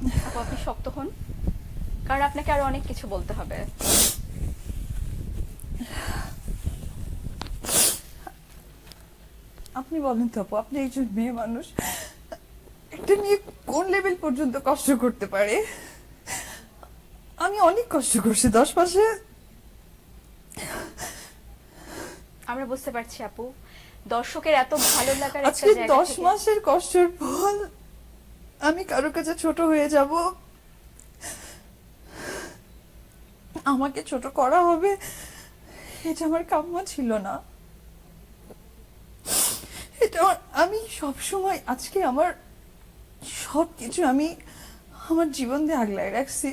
আপু আপনি শক্ত হন, কারণ আপনাকে আরো অনেক কিছু বলতে হবে। আপনি বলেন তো আপু, আপনি একজন মেয়ে মানুষ, একটা মেয়ে কোন লেভেল পর্যন্ত কষ্ট করতে পারে? আমি অনেক কষ্ট করছি 10 মাসে। আমরা বুঝতে পারছি আপু, দর্শকের এত ভালো লাগার একটা আজকে জায়গা দশ থেকে। মাসের কষ্টের ফল আমি কারো কাছে ছোট হয়ে যাব, আমাকে ছোট করা হবে, এটা আমার কাম্য ছিল না। আমি সব সময় আজকে আমার সব কিছু আমি আমার জীবন দিয়ে আগলায় রাখছি,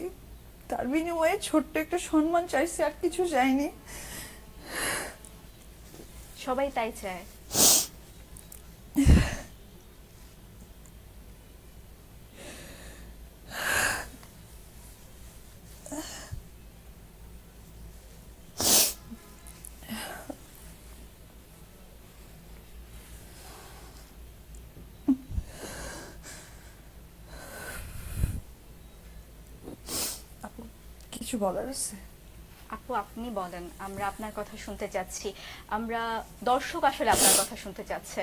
তার বিনিময়ে ছোট্ট একটা সম্মান চাইছি, আর কিছু চাইনি। সবাই তাই চায়। আপু, কিছু বলার আছে? আপু আপনি বলেন, আমরা আপনার কথা শুনতে চাচ্ছি। আমরা দর্শক আসলে আপনার কথা শুনতে চাচ্ছে।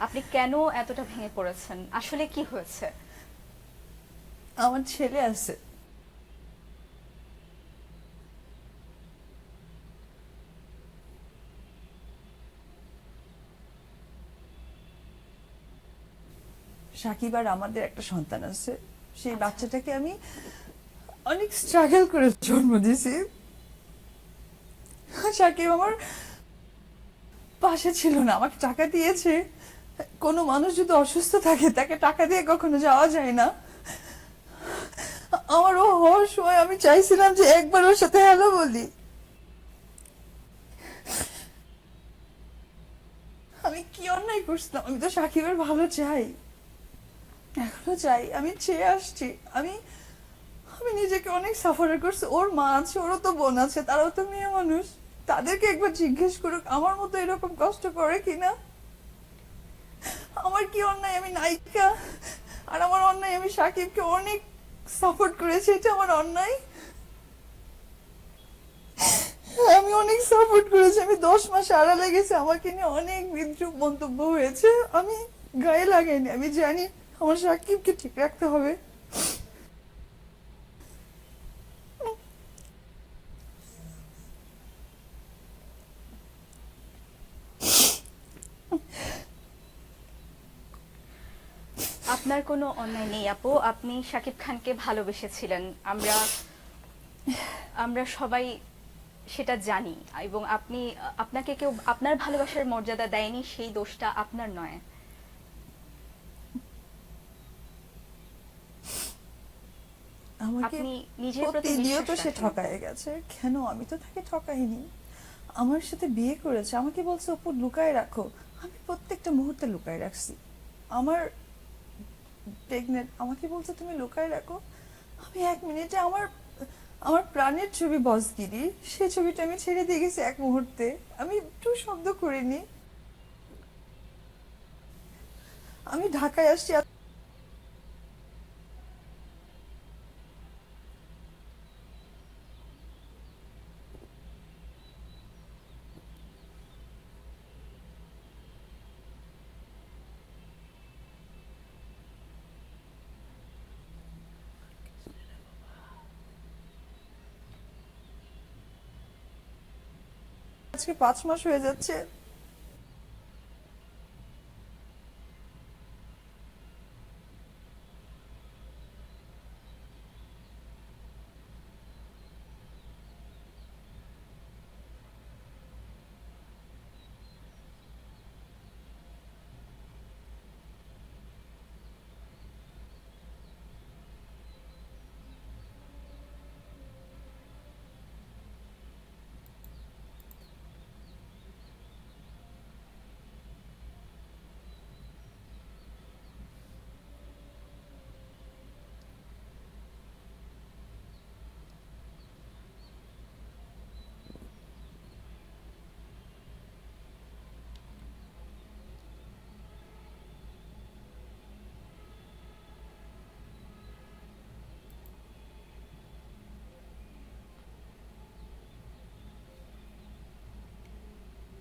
আপনি কেন এতটা ভেঙে পড়েছেন, আসলে কি হয়েছে? আমার ছেলে আছে। সাকিব আর আমাদের একটা সন্তান আছে। সেই আচ্ছা। বাচ্চাটাকে আমি অনেক স্ট্রাগল করে জন্ম দিয়েছি। সাকিব আমার পাশে ছিল না, আমাকে টাকা দিয়েছে। কোনো মানুষ যদি অসুস্থ থাকে তাকে টাকা দিয়ে কখনো যাওয়া যায় না। আমার ও হওয়ার সময় আমি চাইছিলাম যে একবার ওর সাথে হ্যালো বলি। আমি কি অন্যায় করছিলাম? আমি তো সাকিবের ভালো চাই, এখনো চাই, আমি চেয়ে আসছি। আমি আমি নিজেকে অনেক সাফার করছি। ওর মা আছে, ওরও তো বোন আছে, তারাও তো মেয়ে মানুষ। তাদেরকে একবার জিজ্ঞেস করুক আমার মতো এরকম কষ্ট করে কিনা। আমার কি অন্যায়? আমি নায়িকা, আর আমার অন্যায় আমি সাকিবকে অনেক সাপোর্ট করেছি, এটা আমার অন্যায়? আমি অনেক সাপোর্ট করেছি, আমি 10 মাস আড়ালে গেছি, আমাকে নিয়ে অনেক বিদ্রুপ মন্তব্য হয়েছে, আমি গায়ে লাগাইনি। আমি জানি আমার সাকিবকে ঠিক রাখতে হবে। আপনার কোনো অন্যায় নেই আপু, আপনি শাকিব খানকে ভালোবেসেছিলেন। আমরা আমরা সবাই সেটা জানি। এবং আপনি, আপনাকে কেউ আপনার ভালোবাসার মর্যাদা দেয়নি, সেই দোষটা আপনার নয়। আমাকে আপনি নিজের প্রতি প্রতিনিয়ত বিশ্বাস সে রাখেন। ঠকায় গেছে, কেন? আমি তো তাকে ঠকাইনি। আমার সাথে বিয়ে করেছে, আমাকে বলছে অপু লুকায় রাখো। আমি প্রত্যেকটা মুহূর্তে লুকায় রাখছি। আমার প্রেগনেন্ট, আমাকে বলছে তুমি লুকায় রাখো। আমি 1 মিনিটে আমার আমার প্রাণের ছবি বসগিরি, সেই ছবিটা আমি ছেড়ে দিয়ে গেছি 1 মুহূর্তে। আমি একটু শব্দ করিনি। আমি ঢাকায় আসছি আজকে 5 মাস হয়ে যাচ্ছে।